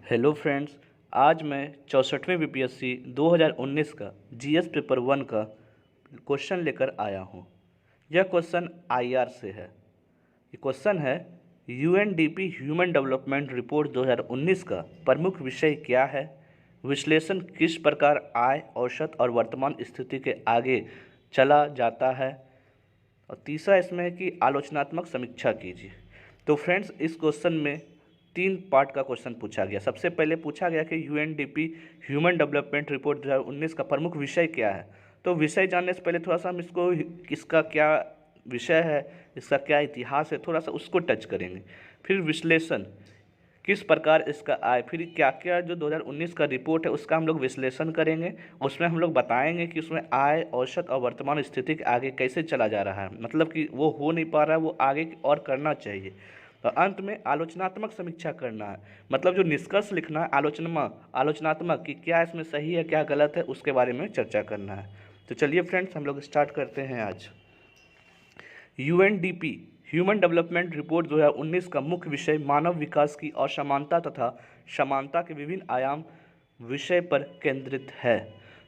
Hello friends. आज मैं 64वें BPSC 2019 का जीएस पेपर 1 का क्वेश्चन लेकर आया हूँ। यह क्वेश्चन आईआर से है। ये क्वेश्चन है यूएनडीपी ह्यूमन डेवलपमेंट रिपोर्ट 2019 का प्रमुख विषय क्या है, विश्लेषण किस प्रकार आय, औसत और वर्तमान स्थिति के आगे चला जाता है, और तीसरा इसमें है कि आलोचनात्मक समीक्षा कीजिए। तो फ्रेंड्स, इस क्वेश्चन में 3 पार्ट का क्वेश्चन पूछा गया। सबसे पहले पूछा गया कि यूएनडीपी ह्यूमन डेवलपमेंट रिपोर्ट 2019 का प्रमुख विषय क्या है। तो विषय जानने से पहले थोड़ा सा हम इसका क्या विषय है, इसका क्या इतिहास है, थोड़ा सा उसको टच करेंगे। फिर विश्लेषण किस प्रकार इसका आय, फिर क्या क्या जो 2019 का रिपोर्ट है उसका हम लोग विश्लेषण करेंगे। उसमें हम लोग बताएंगे कि उसमें आय, औसत और वर्तमान स्थिति के आगे कैसे चला जा रहा है, मतलब कि वो हो नहीं पा रहा है, वो आगे और करना चाहिए। तो अंत में आलोचनात्मक समीक्षा करना है, मतलब जो निष्कर्ष लिखना है आलोचनात्मक कि क्या इसमें सही है क्या गलत है, उसके बारे में चर्चा करना है। तो चलिए फ्रेंड्स, हम लोग स्टार्ट करते हैं। आज यूएनडीपी ह्यूमन डेवलपमेंट रिपोर्ट 2019 का मुख्य विषय मानव विकास की असमानता तथा समानता के विभिन्न आयाम विषय पर केंद्रित है।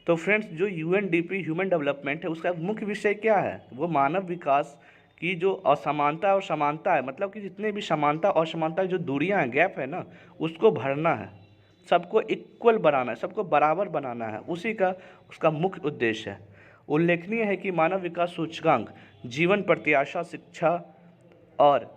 तो फ्रेंड्स, जो यूएनडीपी ह्यूमन डेवलपमेंट है उसका मुख्य विषय क्या है, वो मानव विकास की जो असमानता और समानता है, मतलब कि जितने भी समानता और असमानता की जो दूरियां हैं, गैप है ना, उसको भरना है, सबको इक्वल बनाना है, सबको बराबर बनाना है, उसी का उसका मुख्य उद्देश्य है। उल्लेखनीय है कि मानव विकास सूचकांक जीवन प्रत्याशा, शिक्षा और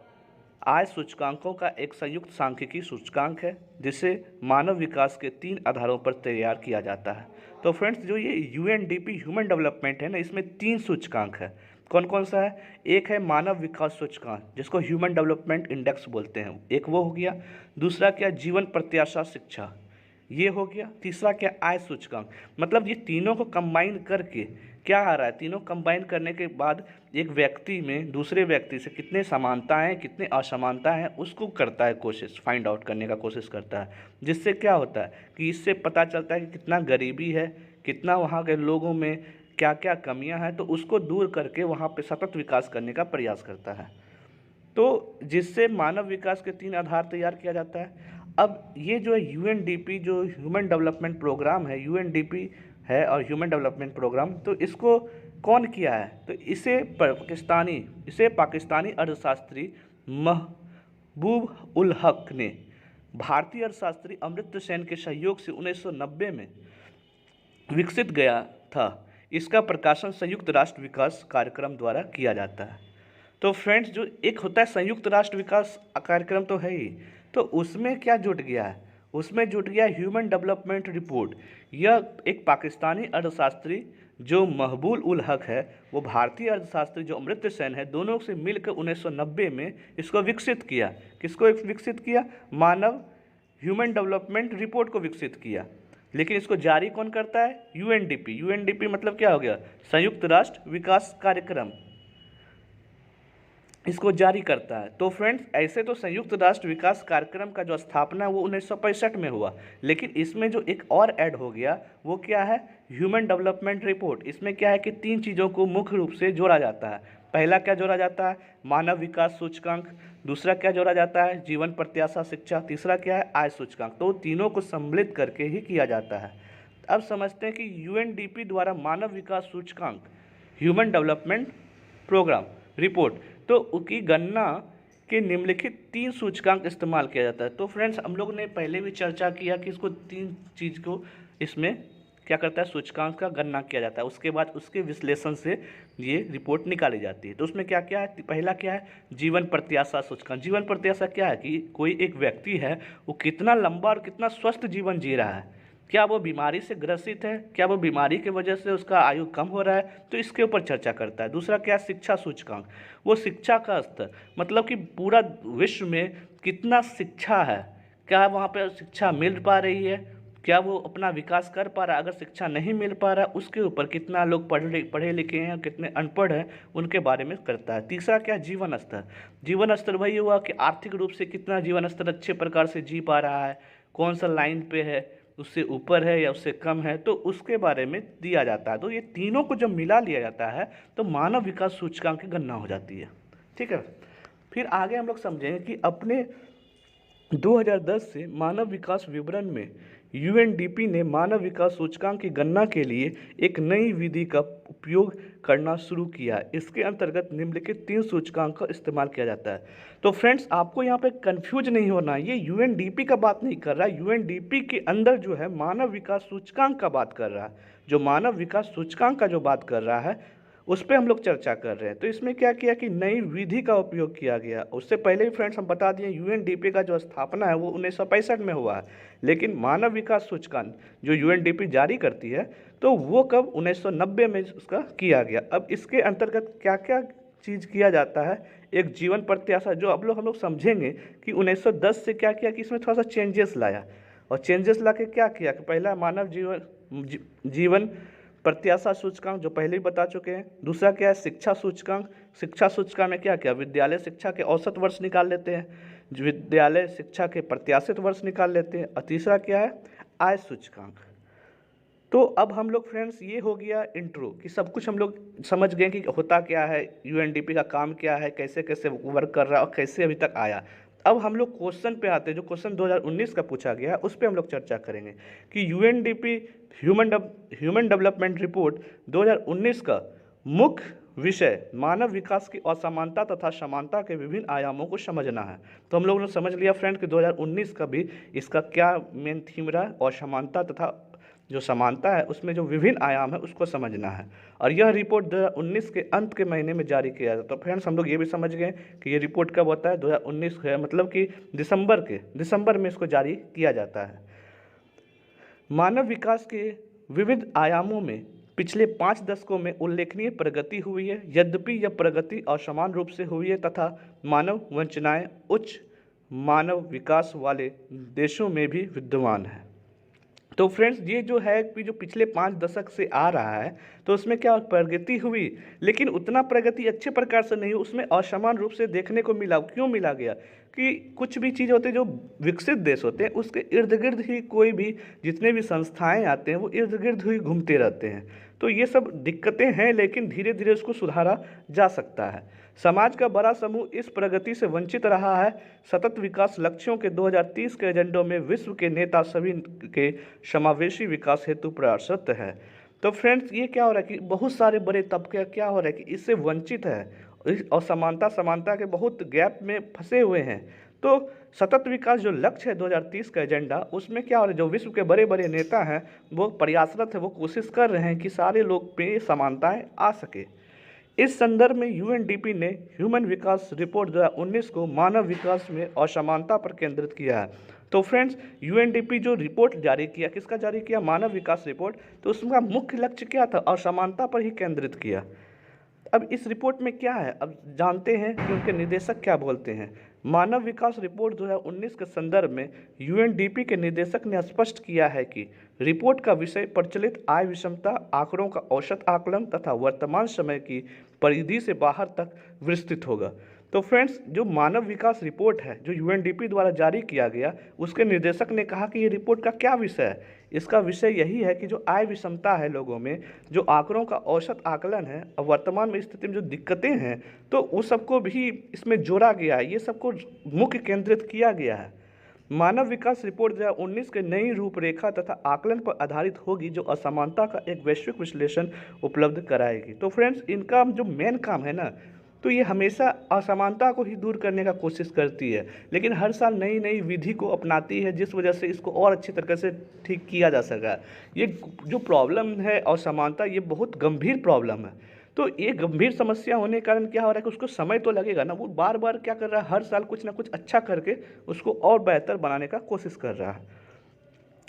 आय सूचकांकों का एक संयुक्त सांख्यिकी सूचकांक है, जिसे मानव विकास के 3 आधारों पर तैयार किया जाता है। तो फ्रेंड्स, जो ये यूएनडीपी ह्यूमन डेवलपमेंट है ना, इसमें 3 सूचकांक है। कौन कौन सा है? एक है मानव विकास सूचकांक, जिसको ह्यूमन डेवलपमेंट इंडेक्स बोलते हैं, एक वो हो गया। दूसरा क्या? जीवन प्रत्याशा, शिक्षा, ये हो गया। तीसरा क्या? आय सूचकांक। मतलब ये तीनों को कंबाइन करके क्या आ रहा है, तीनों कंबाइन करने के बाद एक व्यक्ति में दूसरे व्यक्ति से कितने समानताएं हैं, कितने असमानताएं हैं, उसको करता है कोशिश, फाइंड आउट करने का कोशिश करता है। जिससे क्या होता है कि इससे पता चलता है कि कितना गरीबी है, कितना वहाँ के लोगों में क्या क्या कमियां हैं, तो उसको दूर करके वहाँ पे सतत विकास करने का प्रयास करता है। तो जिससे मानव विकास के 3 आधार तैयार किया जाता है। अब ये जो है यूएनडीपी, जो ह्यूमन डेवलपमेंट प्रोग्राम है, यूएनडीपी है और ह्यूमन डेवलपमेंट प्रोग्राम, तो इसको कौन किया है? तो इसे पाकिस्तानी अर्थशास्त्री महबूब उल हक ने भारतीय अर्थशास्त्री अमर्त्य सेन के सहयोग से 1990 में विकसित गया था। इसका प्रकाशन संयुक्त राष्ट्र विकास कार्यक्रम द्वारा किया जाता है। तो फ्रेंड्स, जो एक होता है संयुक्त राष्ट्र विकास कार्यक्रम तो है ही, तो उसमें क्या जुट गया है? उसमें जुट गया ह्यूमन डेवलपमेंट रिपोर्ट। यह एक पाकिस्तानी अर्थशास्त्री जो महबूब उल हक है, वो भारतीय अर्थशास्त्री जो अमर्त्य सेन है, दोनों से मिलकर 1990 में इसको विकसित किया। किसको विकसित किया? मानव ह्यूमन डेवलपमेंट रिपोर्ट को विकसित किया। लेकिन इसको जारी कौन करता है? यूएनडीपी। यूएनडीपी मतलब क्या हो गया? संयुक्त राष्ट्र विकास कार्यक्रम इसको जारी करता है। तो फ्रेंड्स, ऐसे तो संयुक्त राष्ट्र विकास कार्यक्रम का जो स्थापना है वो 1965 में हुआ, लेकिन इसमें जो एक और ऐड हो गया वो क्या है? Human development report. इसमें क्या है कि 3 चीज़ों को मुख्य रूप से जोड़ा जाता है। पहला क्या जोड़ा जाता है? मानव विकास सूचकांक। दूसरा क्या जोड़ा जाता है? जीवन प्रत्याशा, शिक्षा। तीसरा क्या है? आय सूचकांक। तो तीनों को सम्मिलित करके ही किया जाता है। अब समझते हैं कि यूएनडीपी द्वारा मानव विकास सूचकांक, ह्यूमन डेवलपमेंट प्रोग्राम रिपोर्ट, तो उसकी गणना के निम्नलिखित 3 सूचकांक इस्तेमाल किया जाता है। तो फ्रेंड्स, हम लोग ने पहले भी चर्चा किया कि इसको 3 चीज़ को इसमें क्या करता है, सूचकांक का गणना किया जाता है। उसके बाद उसके विश्लेषण से ये रिपोर्ट निकाली जाती है। तो उसमें क्या क्या है? पहला क्या है? जीवन प्रत्याशा सूचकांक। जीवन प्रत्याशा क्या है कि कोई एक व्यक्ति है, वो कितना लंबा और कितना स्वस्थ जीवन जी रहा है, क्या वो बीमारी से ग्रसित है, क्या वो बीमारी की वजह से उसका आयु कम हो रहा है, तो इसके ऊपर चर्चा करता है। दूसरा क्या है? शिक्षा सूचकांक। वो शिक्षा का स्तर, मतलब कि पूरा विश्व में कितना शिक्षा है, क्या वहाँ पर शिक्षा मिल पा रही है, क्या वो अपना विकास कर पा रहा है। अगर शिक्षा नहीं मिल पा रहा है, उसके ऊपर कितना लोग पढ़े लिखे हैं, कितने अनपढ़ हैं, उनके बारे में करता है। तीसरा क्या? जीवन स्तर। जीवन स्तर वही हुआ कि आर्थिक रूप से कितना जीवन स्तर अच्छे प्रकार से जी पा रहा है, कौन सा लाइन पे है, उससे ऊपर है या उससे कम है, तो उसके बारे में दिया जाता है। तो ये तीनों को जब मिला लिया जाता है तो मानव विकास सूचकांक की गणना हो जाती है। ठीक है। फिर आगे हम लोग समझेंगे कि अपने 2010 से मानव विकास विवरण में यूएनडीपी ने मानव विकास सूचकांक की गणना के लिए एक नई विधि का उपयोग करना शुरू किया। इसके अंतर्गत निम्नलिखित 3 सूचकांक का इस्तेमाल किया जाता है। तो फ्रेंड्स, आपको यहाँ पे कंफ्यूज नहीं होना, ये यूएनडीपी का बात नहीं कर रहा है। यूएनडीपी के अंदर जो है मानव विकास सूचकांक का बात कर रहा है। जो मानव विकास सूचकांक का जो बात कर रहा है उस पर हम लोग चर्चा कर रहे हैं। तो इसमें क्या किया कि नई विधि का उपयोग किया गया। उससे पहले ही फ्रेंड्स हम बता दिए यूएनडीपी का जो स्थापना है वो 1965 में हुआ है, लेकिन मानव विकास सूचकांक जो यूएनडीपी जारी करती है तो वो कब 1990 में उसका किया गया। अब इसके अंतर्गत क्या क्या चीज़ किया जाता है, एक जीवन प्रत्याशा जो अब हम लोग समझेंगे कि 1910 से क्या किया कि इसमें थोड़ा सा चेंजेस लाया। और चेंजेस ला के क्या किया कि पहला मानव जीवन प्रत्याशा सूचकांक जो पहले ही बता चुके हैं। दूसरा क्या है, शिक्षा सूचकांक। शिक्षा सूचकांक में क्या किया, विद्यालय शिक्षा के औसत वर्ष निकाल लेते हैं, विद्यालय शिक्षा के प्रत्याशित वर्ष निकाल लेते हैं। और तीसरा क्या है, आय सूचकांक। तो अब हम लोग फ्रेंड्स, ये हो गया इंट्रो कि सब कुछ हम लोग समझ गए कि होता क्या है, यूएनडीपी का काम क्या है, कैसे कैसे वर्क कर रहा है और कैसे अभी तक आया। अब हम लोग क्वेश्चन पे आते हैं, जो क्वेश्चन 2019 का पूछा गया है उस पर हम लोग चर्चा करेंगे कि यूएनडीपी ह्यूमन डेवलपमेंट रिपोर्ट 2019 का मुख्य विषय मानव विकास की असमानता तथा समानता के विभिन्न आयामों को समझना है। तो हम लोगों ने समझ लिया फ्रेंड कि 2019 का भी इसका क्या मेन थीम रहा, असमानता तथा जो समानता है उसमें जो विभिन्न आयाम है उसको समझना है। और यह रिपोर्ट 2019 के अंत के महीने में जारी किया जाता है। तो फ्रेंड्स, हम लोग ये भी समझ गए कि ये रिपोर्ट कब होता है, 2019 है, मतलब कि दिसंबर में इसको जारी किया जाता है। मानव विकास के विविध आयामों में पिछले 5 दशकों में उल्लेखनीय प्रगति हुई है, यद्यपि यह प्रगति असमान रूप से हुई है तथा मानव वंचनाएं उच्च मानव विकास वाले देशों में भी विद्यमान है। तो फ्रेंड्स, ये जो है कि जो पिछले 5 दशक से आ रहा है तो उसमें क्या प्रगति हुई, लेकिन उतना प्रगति अच्छे प्रकार से नहीं, उसमें असमान रूप से देखने को मिला। क्यों मिला गया कि कुछ भी चीज़ होते हैं जो विकसित देश होते हैं उसके इर्द गिर्द ही कोई भी जितने भी संस्थाएं आते हैं वो इर्द गिर्द ही घूमते रहते हैं। तो ये सब दिक्कतें हैं, लेकिन धीरे धीरे उसको सुधारा जा सकता है। समाज का बड़ा समूह इस प्रगति से वंचित रहा है। सतत विकास लक्ष्यों के 2030 के एजेंडों में विश्व के नेता सभी के समावेशी विकास हेतु प्रयासरत है। तो फ्रेंड्स, ये क्या हो रहा है कि बहुत सारे बड़े तबके क्या हो रहा है कि इससे वंचित है और समानता के बहुत गैप में फंसे हुए हैं। तो सतत विकास जो लक्ष्य है 2030 का एजेंडा, उसमें क्या हो रहा है, जो विश्व के बड़े बड़े नेता हैं वो प्रयासरत है, वो कोशिश कर रहे हैं कि सारे लोग पे समानताएं आ सके। इस संदर्भ में यूएनडीपी ने ह्यूमन विकास रिपोर्ट 2019 को मानव विकास में असमानता पर केंद्रित किया है। तो फ्रेंड्स, यूएनडीपी जो रिपोर्ट जारी किया, किसका जारी किया, मानव विकास रिपोर्ट, तो उसका मुख्य लक्ष्य क्या था, असमानता पर ही केंद्रित किया। अब इस रिपोर्ट में क्या है, अब जानते हैं कि उनके निदेशक क्या बोलते हैं। मानव विकास रिपोर्ट 2019 के संदर्भ में यूएनडीपी के निदेशक ने स्पष्ट किया है कि रिपोर्ट का विषय प्रचलित आय विषमता, आंकड़ों का औसत आकलन तथा वर्तमान समय की परिधि से बाहर तक विस्तृत होगा। तो फ्रेंड्स, जो मानव विकास रिपोर्ट है जो यूएनडीपी द्वारा जारी किया गया, उसके निदेशक ने कहा कि ये रिपोर्ट का क्या विषय है। इसका विषय यही है कि जो आय विषमता है लोगों में, जो आंकड़ों का औसत आकलन है और वर्तमान में स्थिति में जो दिक्कतें हैं, तो उस सबको भी इसमें जोड़ा गया है, ये सबको मुख्य केंद्रित किया गया है। मानव विकास रिपोर्ट 2019 के नई रूपरेखा तथा आकलन पर आधारित होगी, जो असमानता का एक वैश्विक विश्लेषण उपलब्ध कराएगी। तो फ्रेंड्स, इनका जो मेन काम है ना, तो ये हमेशा असमानता को ही दूर करने का कोशिश करती है, लेकिन हर साल नई नई विधि को अपनाती है, जिस वजह से इसको और अच्छी तरीके से ठीक किया जा सका। ये जो प्रॉब्लम है असमानता, ये बहुत गंभीर प्रॉब्लम है। तो ये गंभीर समस्या होने के कारण क्या हो रहा है कि उसको समय तो लगेगा ना, वो बार बार क्या कर रहा है, हर साल कुछ ना कुछ अच्छा करके उसको और बेहतर बनाने का कोशिश कर रहा है।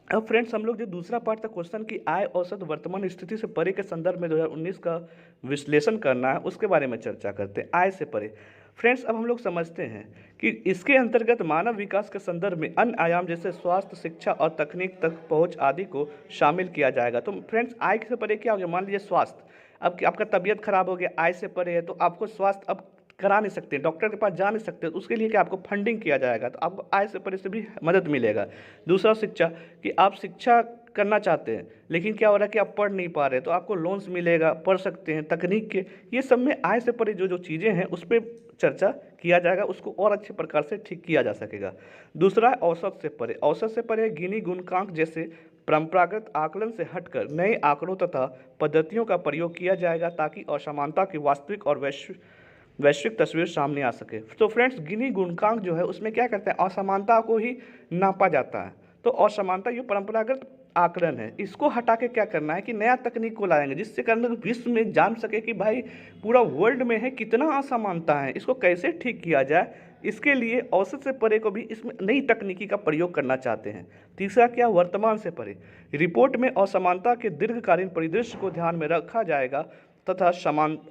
अब फ्रेंड्स, हम लोग जो दूसरा पार्ट था क्वेश्चन की आय औसत वर्तमान स्थिति से परे के संदर्भ में 2019 का विश्लेषण करना है, उसके बारे में चर्चा करते हैं। आय से परे फ्रेंड्स, अब हम लोग समझते हैं कि इसके अंतर्गत मानव विकास के संदर्भ में अन्य आयाम जैसे स्वास्थ्य, शिक्षा और तकनीक तक पहुंच आदि को शामिल किया जाएगा। तो फ्रेंड्स, आय से परे क्या हो गया, मान लीजिए स्वास्थ्य, अब आपका तबीयत खराब हो गया, आय से परे है, तो आपको स्वास्थ्य अब करा नहीं सकते, डॉक्टर के पास जा नहीं सकते, तो उसके लिए क्या आपको फंडिंग किया जाएगा, तो आपको आय से परे से भी मदद मिलेगा। दूसरा शिक्षा, कि आप शिक्षा करना चाहते हैं, लेकिन क्या हो रहा है कि आप पढ़ नहीं पा रहे, तो आपको लोन्स मिलेगा, पढ़ सकते हैं। तकनीक के ये सब में आय से परे जो जो चीज़ें हैं उस पर चर्चा किया जाएगा, उसको और अच्छे प्रकार से ठीक किया जा सकेगा। दूसरा है औसत से परे। औसत से परे गिनी गुणकांक जैसे परंपरागत आकलन से हटकर नए आंकड़ों तथा पद्धतियों का प्रयोग किया जाएगा, ताकि असमानता की वास्तविक और वैश्विक तस्वीर सामने आ सके। तो फ्रेंड्स, गिनी गुणकांक जो है उसमें क्या करते हैं, असमानता को ही नापा जाता है। तो असमानता ये परंपरागत आकलन है, इसको हटा के क्या करना है कि नया तकनीक को लाएंगे, जिससे करना विश्व में जान सके कि भाई पूरा वर्ल्ड में है कितना असमानता है, इसको कैसे ठीक किया जाए। इसके लिए औसत से परे को भी इसमें नई तकनीकी का प्रयोग करना चाहते हैं। तीसरा क्या, वर्तमान से परे। रिपोर्ट में असमानता के दीर्घकालीन परिदृश्य को ध्यान में रखा जाएगा तथा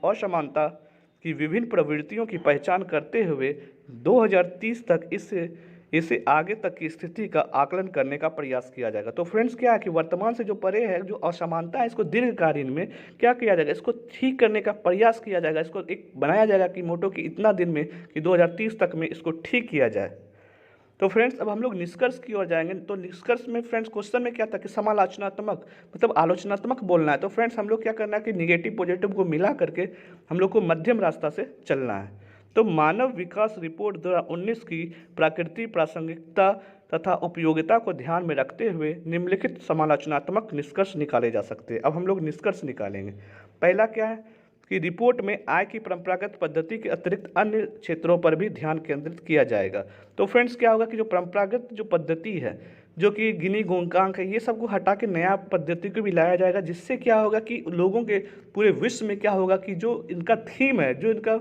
असमानता की विभिन्न प्रवृत्तियों की पहचान करते हुए 2030 तक इसे आगे तक की स्थिति का आकलन करने का प्रयास किया जाएगा। तो फ्रेंड्स, क्या है कि वर्तमान से जो परे है, जो असमानता है, इसको दीर्घकालीन में क्या किया जाएगा, इसको ठीक करने का प्रयास किया जाएगा। इसको एक बनाया जाएगा कि मोटो कि इतना दिन में कि 2030 तक में इसको ठीक किया जाए। तो फ्रेंड्स, अब हम लोग निष्कर्ष की ओर जाएंगे। तो निष्कर्ष में फ्रेंड्स क्वेश्चन में क्या था कि समालोचनात्मक मतलब आलोचनात्मक बोलना है। तो फ्रेंड्स, हम लोग क्या करना है कि निगेटिव पॉजिटिव को मिला करके हम लोग को मध्यम रास्ता से चलना है। तो मानव विकास रिपोर्ट 2019 की प्रकृति, प्रासंगिकता तथा उपयोगिता को ध्यान में रखते हुए निम्नलिखित समालोचनात्मक निष्कर्ष निकाले जा सकते हैं। अब हम लोग निष्कर्ष निकालेंगे। पहला क्या है कि रिपोर्ट में आय की परंपरागत पद्धति के अतिरिक्त अन्य क्षेत्रों पर भी ध्यान केंद्रित किया जाएगा। तो फ्रेंड्स, क्या होगा कि जो परंपरागत जो पद्धति है, जो कि गिनी गुणकांक है, ये सब को हटा के नया पद्धति को भी लाया जाएगा, जिससे क्या होगा कि लोगों के पूरे विश्व में क्या होगा कि जो इनका थीम है, जो इनका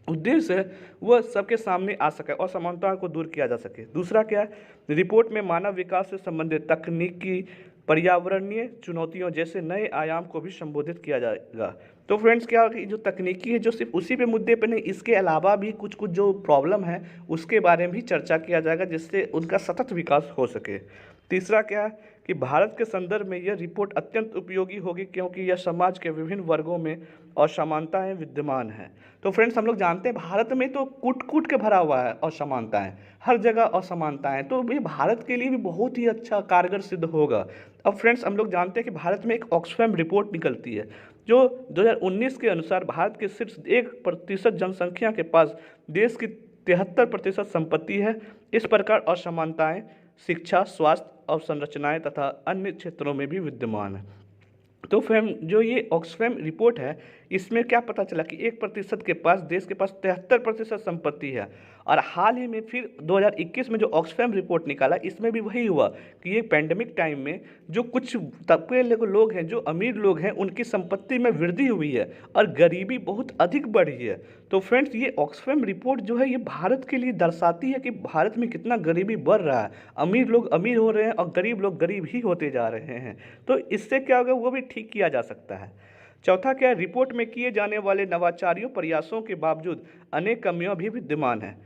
उद्देश्य है, वह सबके सामने आ सके और असमानता को दूर किया जा सके। दूसरा क्या है, रिपोर्ट में मानव विकास से संबंधित तकनीकी, पर्यावरणीय चुनौतियों जैसे नए आयाम को भी संबोधित किया जाएगा। तो फ्रेंड्स, क्या होगा कि जो तकनीकी है, जो सिर्फ उसी पे मुद्दे पे नहीं, इसके अलावा भी कुछ कुछ जो प्रॉब्लम है उसके बारे में भी चर्चा किया जाएगा, जिससे उनका सतत विकास हो सके। तीसरा क्या है कि भारत के संदर्भ में यह रिपोर्ट अत्यंत उपयोगी होगी, क्योंकि यह समाज के विभिन्न वर्गों में असमानताएं विद्यमान हैं। तो फ्रेंड्स, हम लोग जानते हैं भारत में तो कूट कूट के भरा हुआ है असमानताएं, हर जगह असमानताएं। तो ये भारत के लिए भी बहुत ही अच्छा कारगर सिद्ध होगा। अब फ्रेंड्स, हम लोग जानते हैं कि भारत में एक ऑक्सफैम रिपोर्ट निकलती है, जो 2019 के अनुसार भारत के सिर्फ 1% जनसंख्या के पास देश की 73% संपत्ति है। इस प्रकार असमानताएं शिक्षा, स्वास्थ्य, अवसंरचनाएं तथा अन्य क्षेत्रों में भी विद्यमान है। तो फ्रेंड, जो ये ऑक्सफैम रिपोर्ट है, इसमें क्या पता चला कि 1% के पास देश के पास 73% संपत्ति है। और हाल ही में फिर 2021 में जो ऑक्सफैम रिपोर्ट निकाला, इसमें भी वही हुआ कि ये पैंडेमिक टाइम में जो कुछ तबके लोग हैं, जो अमीर लोग हैं, उनकी संपत्ति में वृद्धि हुई है और गरीबी बहुत अधिक बढ़ी है। तो फ्रेंड्स, ये ऑक्सफैम रिपोर्ट जो है, ये भारत के लिए दर्शाती है कि भारत में कितना गरीबी बढ़ रहा है, अमीर लोग अमीर हो रहे हैं और गरीब लोग गरीब ही होते जा रहे हैं। तो इससे क्या होगा, वो भी ठीक किया जा सकता है। चौथा क्या है, रिपोर्ट में किए जाने वाले नवाचारियों प्रयासों के बावजूद अनेक कमियां भी विद्यमान हैं।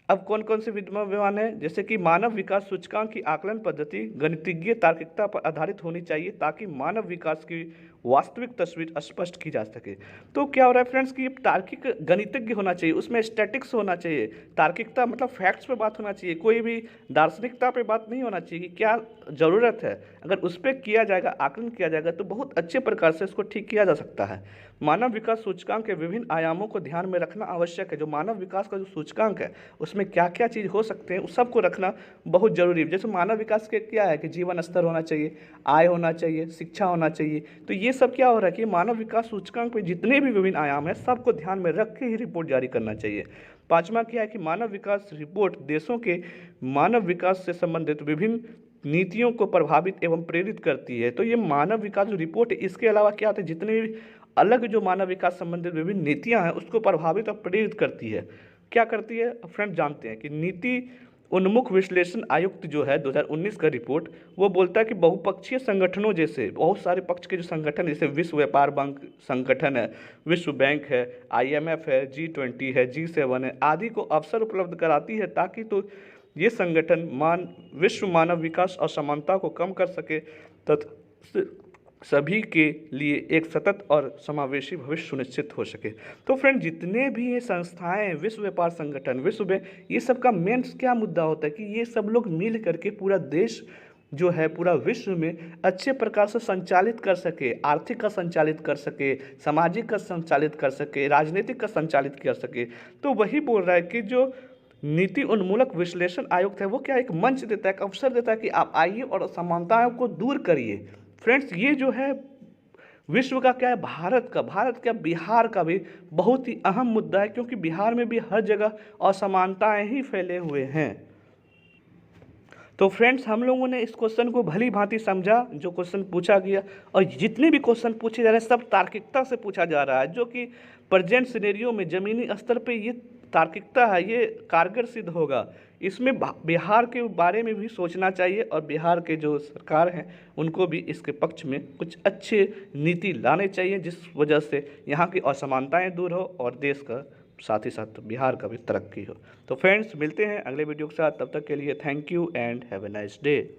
अब कौन कौन से विद्यमान है, जैसे कि मानव विकास सूचकांक की आकलन पद्धति गणितीय तार्किकता पर आधारित होनी चाहिए, ताकि मानव विकास की वास्तविक तस्वीर स्पष्ट की जा सके। तो क्या हो रहा है फ्रेंड्स कि तार्किक गणितज्ञ होना चाहिए, उसमें स्टैटिक्स होना चाहिए, तार्किकता मतलब फैक्ट्स पे बात होना चाहिए, कोई भी दार्शनिकता पे बात नहीं होना चाहिए कि क्या ज़रूरत है। अगर उस पर किया जाएगा, आकलन किया जाएगा, तो बहुत अच्छे प्रकार से इसको ठीक किया जा सकता है। मानव विकास सूचकांक के विभिन्न आयामों को ध्यान में रखना आवश्यक है। जो मानव विकास का जो सूचकांक है, उसमें क्या क्या चीज़ हो सकते हैं, उस सबको रखना बहुत जरूरी है। जैसे मानव विकास के क्या है कि जीवन स्तर होना चाहिए, आय होना चाहिए, शिक्षा होना चाहिए। तो ये सब क्या हो रहा है कि मानव विकास सूचकांक पे जितने भी विभिन्न आयाम हैं, सबको ध्यान में रख के ही रिपोर्ट जारी करना चाहिए। पांचवा क्या है कि मानव विकास रिपोर्ट देशों के मानव विकास से संबंधित विभिन्न नीतियों को प्रभावित एवं प्रेरित करती है। तो ये मानव विकास जो रिपोर्ट है, इसके अलावा क्या होता है, जितने भी अलग जो मानव विकास संबंधित विभिन्न नीतियां हैं, उसको प्रभावित और प्रेरित करती है। क्या करती है फ्रेंड, जानते हैं कि नीति उन्मुख विश्लेषण आयुक्त जो है 2019 का रिपोर्ट, वो बोलता है कि बहुपक्षीय संगठनों जैसे बहुत सारे पक्ष के जो संगठन, जैसे विश्व व्यापार बैंक संगठन है, विश्व बैंक है, IMF है, G20 है, G7 है, आदि को अवसर उपलब्ध कराती है, ताकि तो ये संगठन विश्व मानव विकास असमानता को कम कर सके तथा सभी के लिए एक सतत और समावेशी भविष्य सुनिश्चित हो सके। तो फ्रेंड, जितने भी ये संस्थाएं, विश्व व्यापार संगठन, विश्व बैंक, ये सब का मेन क्या मुद्दा होता है कि ये सब लोग मिल करके पूरा देश जो है पूरा विश्व में अच्छे प्रकार से संचालित कर सके, आर्थिक का संचालित कर सके, सामाजिक का संचालित कर सके, राजनीतिक का संचालित कर सके। तो वही बोल रहा है कि जो नीति उन्मूलक विश्लेषण आयोग है वो क्या एक मंच देता है, एक अवसर देता है कि आप आइए और असमानताओं को दूर करिए। फ्रेंड्स, ये जो है विश्व का क्या है, भारत क्या बिहार का भी बहुत ही अहम मुद्दा है, क्योंकि बिहार में भी हर जगह असमानताएं ही फैले हुए हैं। तो फ्रेंड्स, हम लोगों ने इस क्वेश्चन को भली भांति समझा, जो क्वेश्चन पूछा गया, और जितने भी क्वेश्चन पूछे जा रहे हैं सब तार्किकता से पूछा जा रहा है, जो कि प्रेजेंट सिनेरियो में ज़मीनी स्तर पे ये तार्किकता है, ये कारगर सिद्ध होगा। इसमें बिहार के बारे में भी सोचना चाहिए और बिहार के जो सरकार हैं उनको भी इसके पक्ष में कुछ अच्छे नीति लाने चाहिए, जिस वजह से यहाँ की असमानताएं दूर हो और देश का साथ ही साथ बिहार का भी तरक्की हो। तो फ्रेंड्स, मिलते हैं अगले वीडियो के साथ, तब तक के लिए thank you and have a nice day.